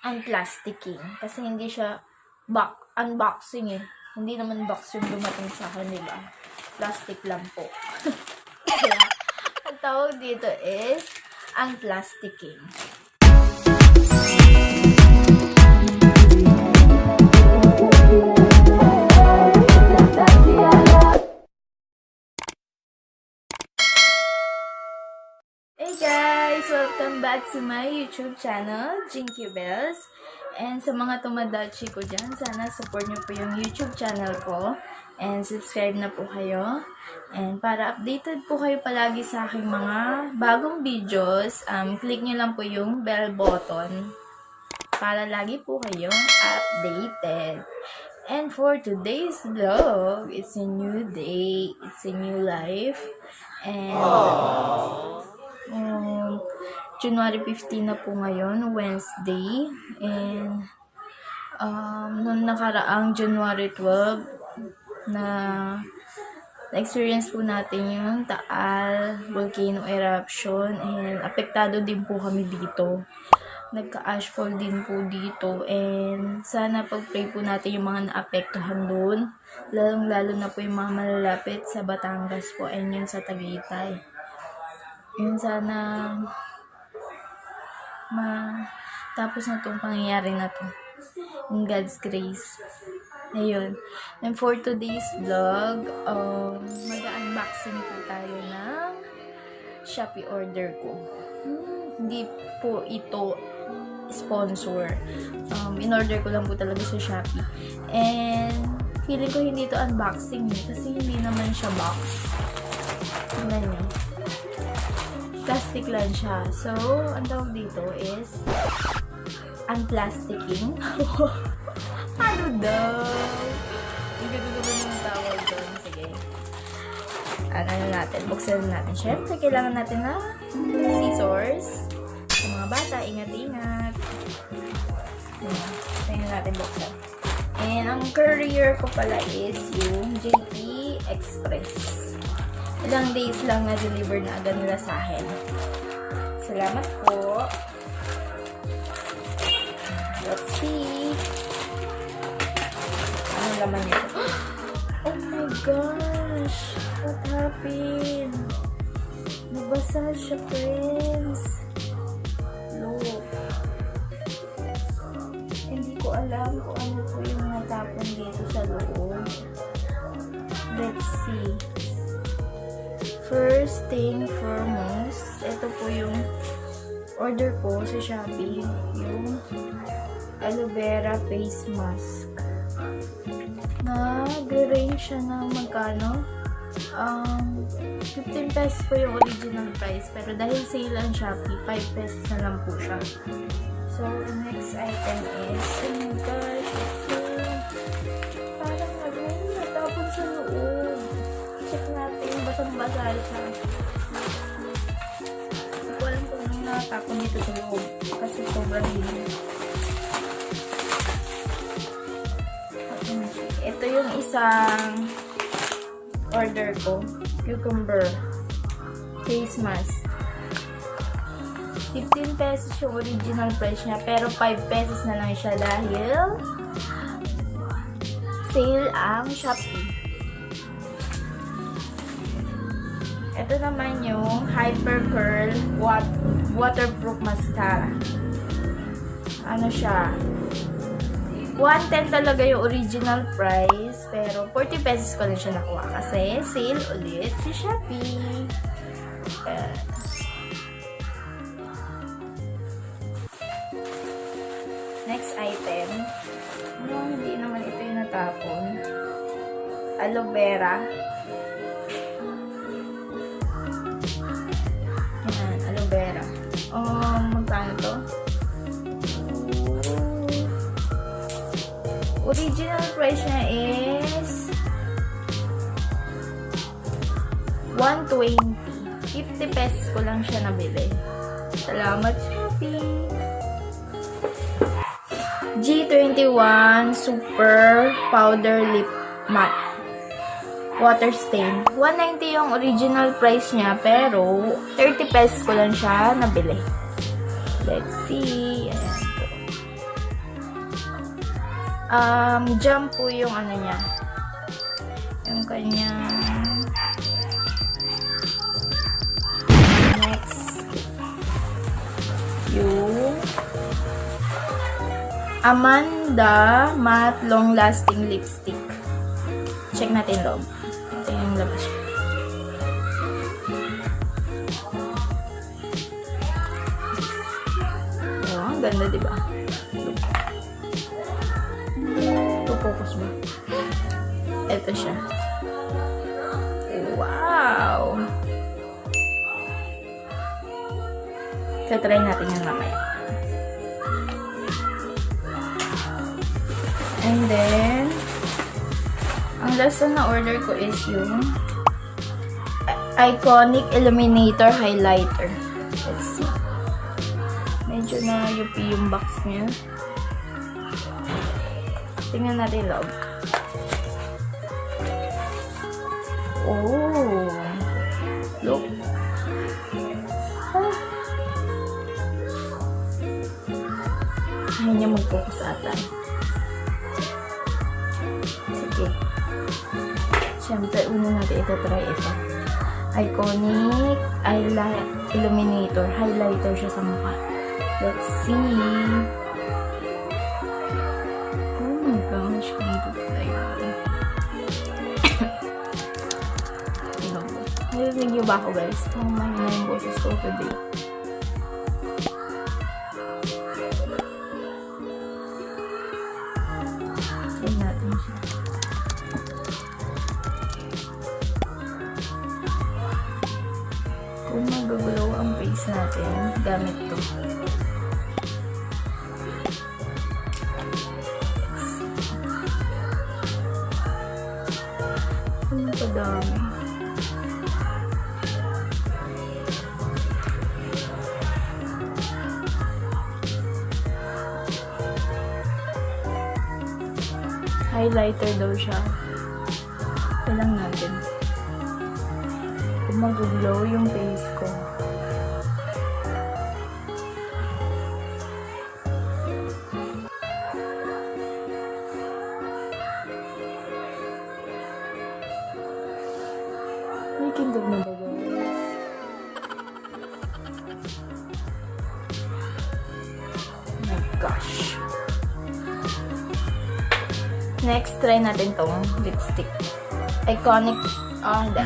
unplasticking. Kasi hindi siya unboxing eh. Hindi naman box yung dumating sa akin, diba? Plastic lang po. Kaya, ang tawag dito is unplasticking. Hey guys! Welcome back to my YouTube channel, Jinkybells. And sa mga tumadachi ko dyan, sana support nyo po yung YouTube channel ko. And subscribe na po kayo. And para updated po kayo palagi sa aking mga bagong videos, click nyo lang po yung bell button para lagi po kayong updated. And for today's vlog, it's a new day, it's a new life. And January 15 na po ngayon, Wednesday. And noong nakaraang January 12 na na-experience po natin yung Taal volcano eruption, and apektado din po kami dito. Nagka-ashfall din po dito, and sana pag-pray po natin yung mga naapektuhan doon, lalong-lalo na po yung mga malalapit sa Batangas po and yun sa Tagaytay. Yun, sana tapos na itong pangyayari na to in God's grace. Ayun. And for today's vlog, mag-unboxing po tayo ng Shopee order ko. Hindi po ito sponsor. In-order ko lang po talaga sa Shopee. And feeling ko hindi ito unboxing kasi hindi naman siya box. Tingnan nyo. Plastic lang siya. So, ang tawag dito is unplasticking. Ano daw? Ang ganda-ganda ng tawag doon. Sige. Ano natin? Buksan natin. Siyempre, kailangan natin na scissors. Sa mga bata, ingat-ingat. Tingnan natin buksan. And ang courier ko pala is yung JP Express. Ilang days lang na-deliver na agad nila sa akin. Salamat po. Let's see. Ano laman nito? Oh my gosh! What happened? Nabasa siya, friends. Look. Hindi ko alam kung ano po yung natapon dito sa loob. Let's see. First thing foremost, ito po yung order ko sa Shopee, yung aloe vera face mask. Nag-range siya ng magkano? 15 pesos po yung original price, pero dahil sale ang Shopee, 5 pesos na lang po siya. So, the next item is, oh my gosh, parang natapon sa loob. Check natin, basang-basa siya. Hindi ko alam kung anong nakatapon dito sa loob kasi sobrang linis. Ito yung isang order ko, cucumber face mask. 15 pesos yung original price niya, pero 5 pesos na lang siya dahil sale ang Shopee. Ito naman yung Hyper Curl Waterproof Mascara. Ano siya? 110 talaga yung original price, pero 40 pesos ko lang siya nakuha kasi sale ulit si Shopee. Next item. Hindi naman ito yung natapon. Aloe vera. Aloe vera. Magkano to? Original price niya is 120. 50 pesos ko lang siya nabili. Salamat, Shopee! G21 Super Powder Lip Matte Water Stain. 190 yung original price niya, pero 30 pesos ko lang siya nabili. Let's see. Ayan po. Jam po yung ano niya. Yung kanyang next. Yung Amanda Matte Long Lasting Lipstick. Check natin loob. Ito yung labas. Oh, ang ganda, diba? Ito, focus mo. Ito siya. Wow! Try natin yan mamaya. And then, ang last na order ko is yung Iconic Illuminator Highlighter. Let's see. Medyo na UP yung box niya. Tingnan natin loob. Oh! Look! Ah. Ayaw niya mag-focus ata. Sige. Siyempre, una natin ito-try ito. Iconic Illuminator. Highlighter siya sa mukha. Let's see. Oh my gosh. Ganito pala yun. Narinig niyo ba ako, guys? Oh my, na yung boses ko today. Try natin siya. Kung mag-glow ang face natin, gamit to. Ano pa dami? Highlighter daw siya. Ito lang natin. Kung mag-glow yung face ko. May kindog na ba, guys? Oh my gosh. Next, try natin tong lipstick. Iconic, hindi.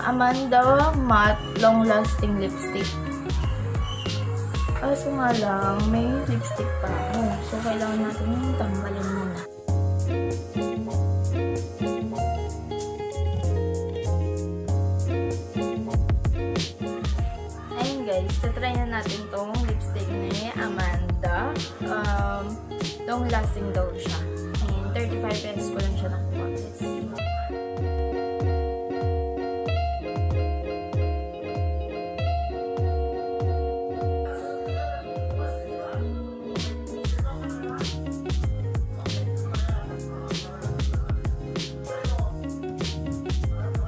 Amanda Matte Long Lasting Lipstick. Kaso nga lang, may lipstick pa. So, kailangan natin yung tanggalin muna. Ayun guys, try na natin tong lipstick ni Amanda. Long lasting daw siya. 35 pesos ko lang siya nakuha. Let's see.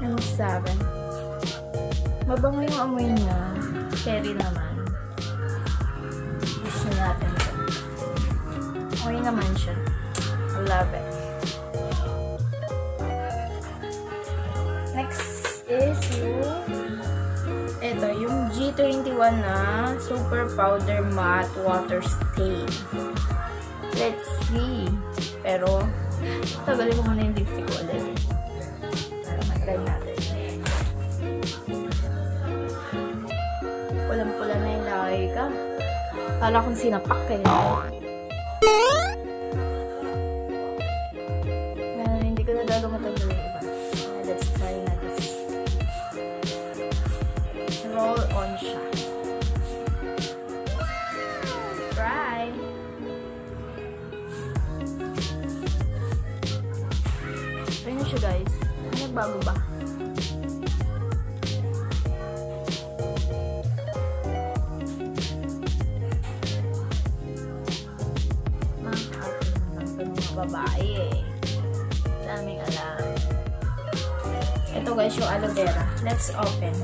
Ang 7. Mabango yung amoy niya. Cherry naman. Gusto natin ito. Amoy naman siya. I love it. Next is yung G21 na Super Powder Matte Water Stain. Let's see. Pero, tagalin ko muna yung lipstick ko ulit. Para mag-try natin. Pulang-pula na yung lagay ka. Para kung sinapak eh. Let's try na this. Roll on siya. Try. Try na siya guys. Nagbago ba? Makakapin naman ito ng mga babae eh. Daming alam. Ito guys, yung aloe vera. Let's open.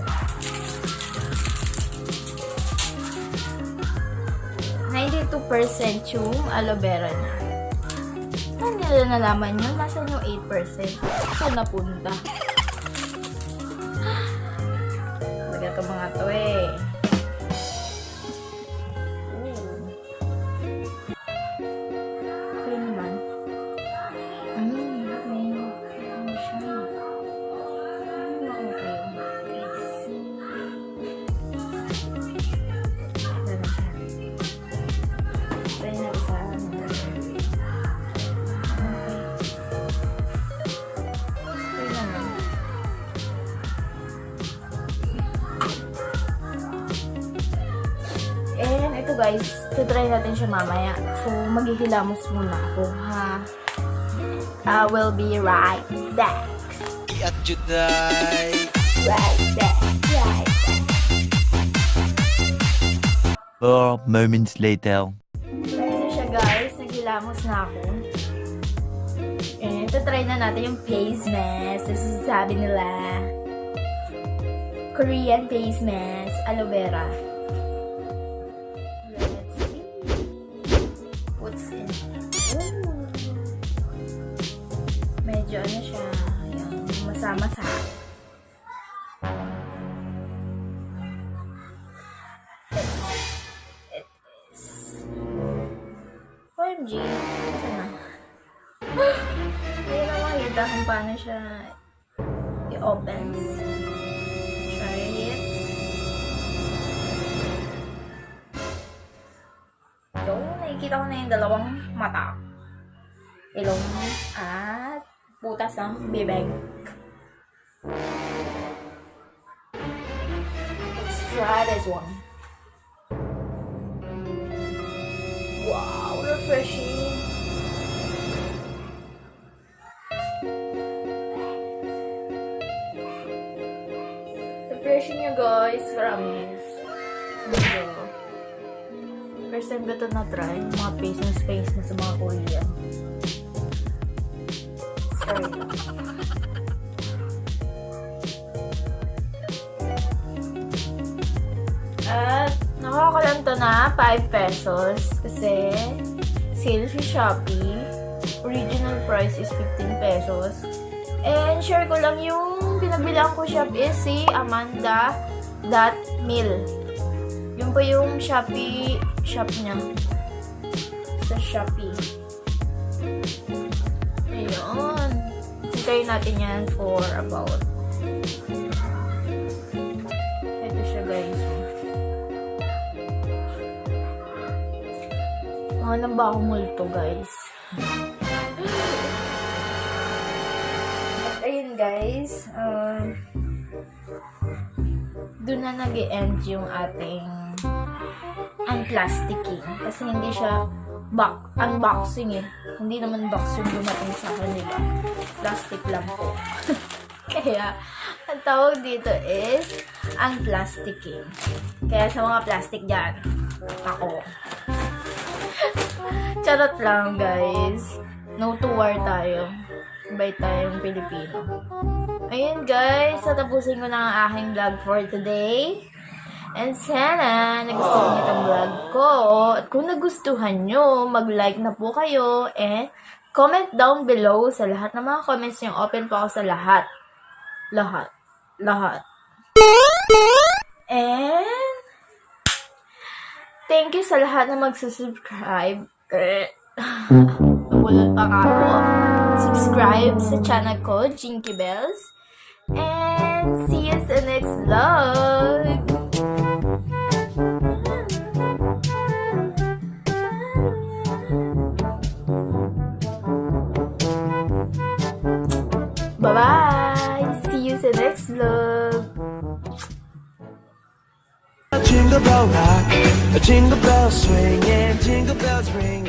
92% yung aloe vera niya. Saan nila nalaman yun? Nasaan yung 8%? Saan napunta? Talaga ito mga to eh. Okay naman. Okay. Ano siya? Okay. Guys. Ganun siya. Try na isa. And ito guys, try natin siya mamaya. So, maghihilamos muna ako, ha? I will be right back. At Juday. Right back. 4 moments later. Try na siya guys, naghilamos na ako. And ito try na natin yung face mask. This is sabi nila. Korean face mask, aloe vera. Medyo ano siya, yung masa-masa. It is OMG, ito na. Hindi na makita kung paano siya i-opens. Try it. Ito, nakikita ko na yung dalawang mata. Ilong at butas ng bibig. Let's try this one. Wow, refreshing. Refreshing niya guys, promise. First time ko ito na-try, mga face na space na sa mga Korean. Sorry. At nakakalan to na 5 pesos kasi sale si Shopee. Original price is 15 pesos. And share ko lang yung pinagbilang ko shop is si Amanda.mil. Yun po yung Shopee shop niya sa Shopee. Ayun. Hintayin natin yan for about ito siya guys. Mga ba akong multo guys. At ayun guys, doon na nag-e-end yung ating unplasticking. Kasi hindi siya unboxing eh. Hindi naman box yung dumating sa kanila. Plastic lang po. Kaya, ang tawag dito is unplasticking. Kaya sa mga plastic dyan, ako. Charot lang guys. No to war tayo. Sabay tayong Pilipino. Ayun guys, tapusin ko na ang aking vlog for today. And sana nagustuhan niyo itong vlog ko. At kung nagustuhan nyo, mag-like na po kayo. And comment down below sa lahat ng mga comments nyo. Open po ako sa lahat. Lahat. And thank you sa lahat na magsusubscribe. Nabulat pa ako. Subscribe sa channel ko, Jinkybells. And see you sa next vlog. Bye-bye! See you sa next vlog! Jingle bell rock, a jingle bell swing, and jingle bells ring.